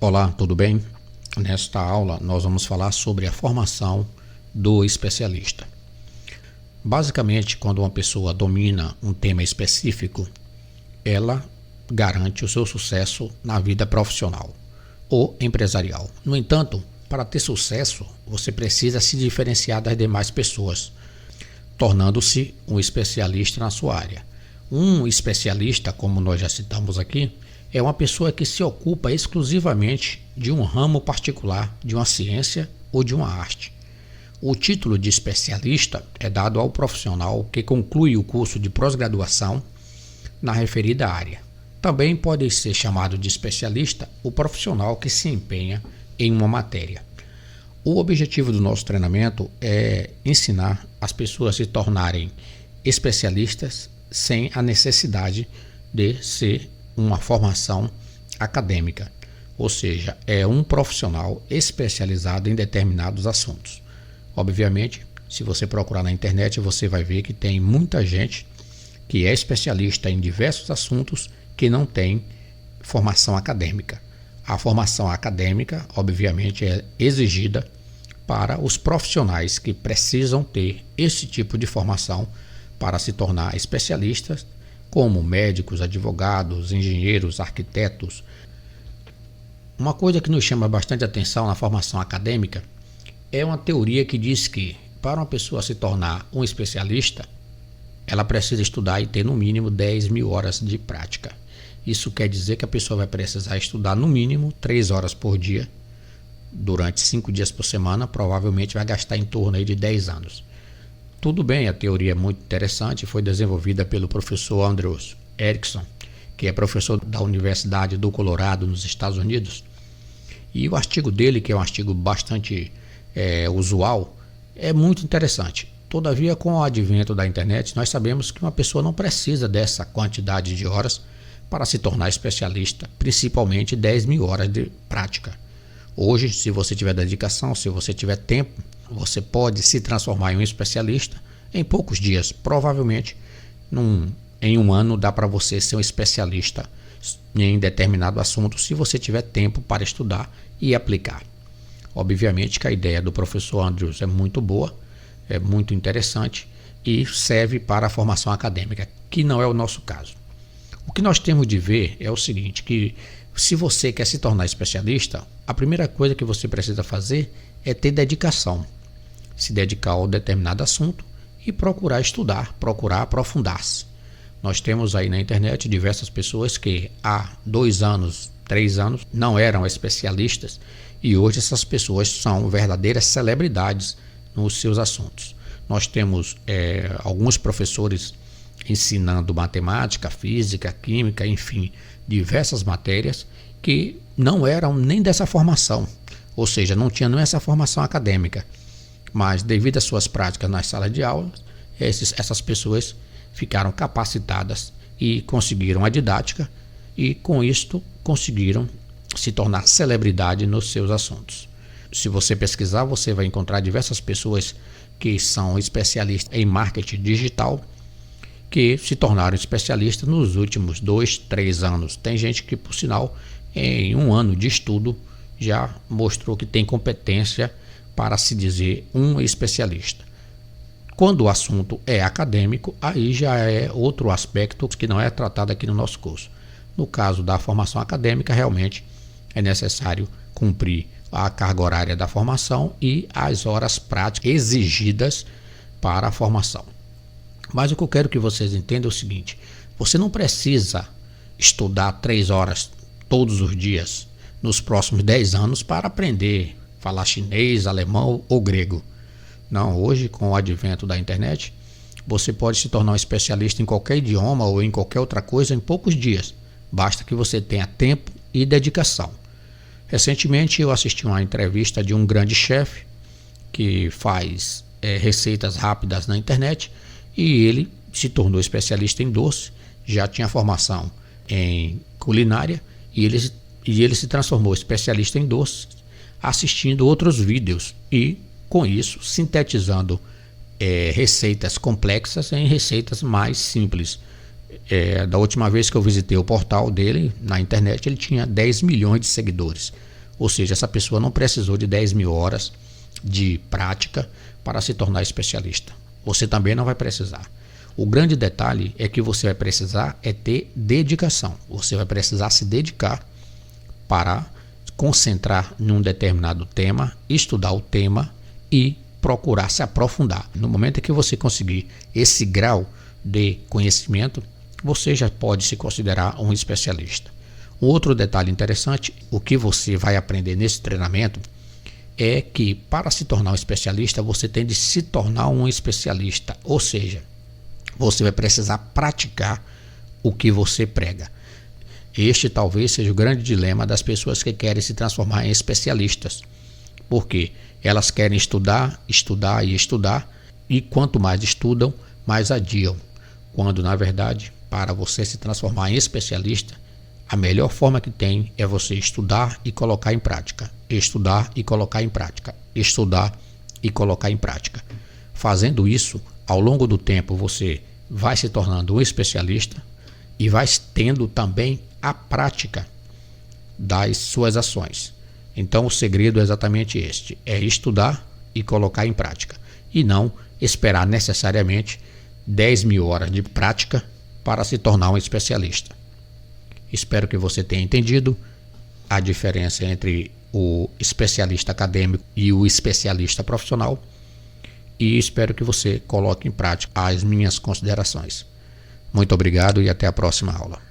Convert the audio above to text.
Olá, tudo bem? Nesta aula nós vamos falar sobre a formação do especialista. Basicamente, quando uma pessoa domina um tema específico, ela garante o seu sucesso na vida profissional ou empresarial. No entanto, para ter sucesso, você precisa se diferenciar das demais pessoas, tornando-se um especialista na sua área. Um especialista, como nós já citamos aqui, é uma pessoa que se ocupa exclusivamente de um ramo particular, de uma ciência ou de uma arte. O título de especialista é dado ao profissional que conclui o curso de pós-graduação na referida área. Também pode ser chamado de especialista o profissional que se empenha em uma matéria. O objetivo do nosso treinamento é ensinar as pessoas a se tornarem especialistas sem a necessidade de ser uma formação acadêmica, ou seja, é um profissional especializado em determinados assuntos. Obviamente, se você procurar na internet, você vai ver que tem muita gente que é especialista em diversos assuntos que não tem formação acadêmica. A formação acadêmica, obviamente, é exigida para os profissionais que precisam ter esse tipo de formação para se tornar especialistas, como médicos, advogados, engenheiros, arquitetos. Uma coisa que nos chama bastante atenção na formação acadêmica é uma teoria que diz que, para uma pessoa se tornar um especialista, ela precisa estudar e ter no mínimo 10.000 horas de prática. Isso quer dizer que a pessoa vai precisar estudar no mínimo 3 horas por dia, durante 5 dias por semana, provavelmente vai gastar em torno aí de 10 anos. Tudo bem, a teoria é muito interessante, foi desenvolvida pelo professor Andrew Erickson, que é professor da Universidade do Colorado, nos Estados Unidos. E o artigo dele, que é um artigo bastante usual, é muito interessante. Todavia, com o advento da internet, nós sabemos que uma pessoa não precisa dessa quantidade de horas para se tornar especialista, principalmente 10.000 horas de prática. Hoje, se você tiver dedicação, se você tiver tempo, você pode se transformar em um especialista em poucos dias. Provavelmente, em um ano, dá para você ser um especialista em determinado assunto, se você tiver tempo para estudar e aplicar. Obviamente que a ideia do professor Andrews é muito boa, é muito interessante e serve para a formação acadêmica, que não é o nosso caso. O que nós temos de ver é o seguinte, que se você quer se tornar especialista, a primeira coisa que você precisa fazer é ter dedicação. Se dedicar a um determinado assunto e procurar estudar, procurar aprofundar-se. Nós temos aí na internet diversas pessoas que há 2 anos, 3 anos não eram especialistas e hoje essas pessoas são verdadeiras celebridades nos seus assuntos. Nós temos alguns professores ensinando matemática, física, química, enfim, diversas matérias que não eram nem dessa formação, ou seja, não tinham nem essa formação acadêmica, mas devido às suas práticas nas salas de aula, essas pessoas ficaram capacitadas e conseguiram a didática e com isto conseguiram se tornar celebridade nos seus assuntos. Se você pesquisar, você vai encontrar diversas pessoas que são especialistas em marketing digital que se tornaram especialistas nos últimos 2, 3 anos. Tem gente que, por sinal, em 1 ano de estudo já mostrou que tem competência para se dizer um especialista. Quando o assunto é acadêmico, aí já é outro aspecto que não é tratado aqui no nosso curso. No caso da formação acadêmica, realmente é necessário cumprir a carga horária da formação e as horas práticas exigidas para a formação. Mas o que eu quero que vocês entendam é o seguinte, você não precisa estudar 3 horas todos os dias nos próximos 10 anos para aprender a falar chinês, alemão ou grego. Não, hoje com o advento da internet, você pode se tornar um especialista em qualquer idioma ou em qualquer outra coisa em poucos dias. Basta que você tenha tempo e dedicação. Recentemente eu assisti uma entrevista de um grande chefe que faz receitas rápidas na internet e ele se tornou especialista em doce, já tinha formação em culinária e ele se transformou especialista em doce assistindo outros vídeos e com isso sintetizando receitas complexas em receitas mais simples. Da última vez que eu visitei o portal dele na internet, ele tinha 10 milhões de seguidores. Ou seja, essa pessoa não precisou de 10 mil horas de prática para se tornar especialista. Você também não vai precisar. O grande detalhe é que você vai precisar é ter dedicação. Você vai precisar se dedicar para concentrar num determinado tema, estudar o tema e procurar se aprofundar. No momento em que você conseguir esse grau de conhecimento, você já pode se considerar um especialista. Um outro detalhe interessante, o que você vai aprender nesse treinamento é que para se tornar um especialista, você tem de se tornar um especialista, ou seja, você vai precisar praticar o que você prega. Este talvez seja o grande dilema das pessoas que querem se transformar em especialistas, porque elas querem estudar, estudar e estudar, e quanto mais estudam, mais adiam, quando na verdade, para você se transformar em especialista, a melhor forma que tem é você estudar e colocar em prática, estudar e colocar em prática, estudar e colocar em prática. Fazendo isso, ao longo do tempo você vai se tornando um especialista e vai tendo também a prática das suas ações. Então o segredo é exatamente este, é estudar e colocar em prática, e não esperar necessariamente 10 mil horas de prática para se tornar um especialista. Espero que você tenha entendido a diferença entre o especialista acadêmico e o especialista profissional, e espero que você coloque em prática as minhas considerações. Muito obrigado e até a próxima aula.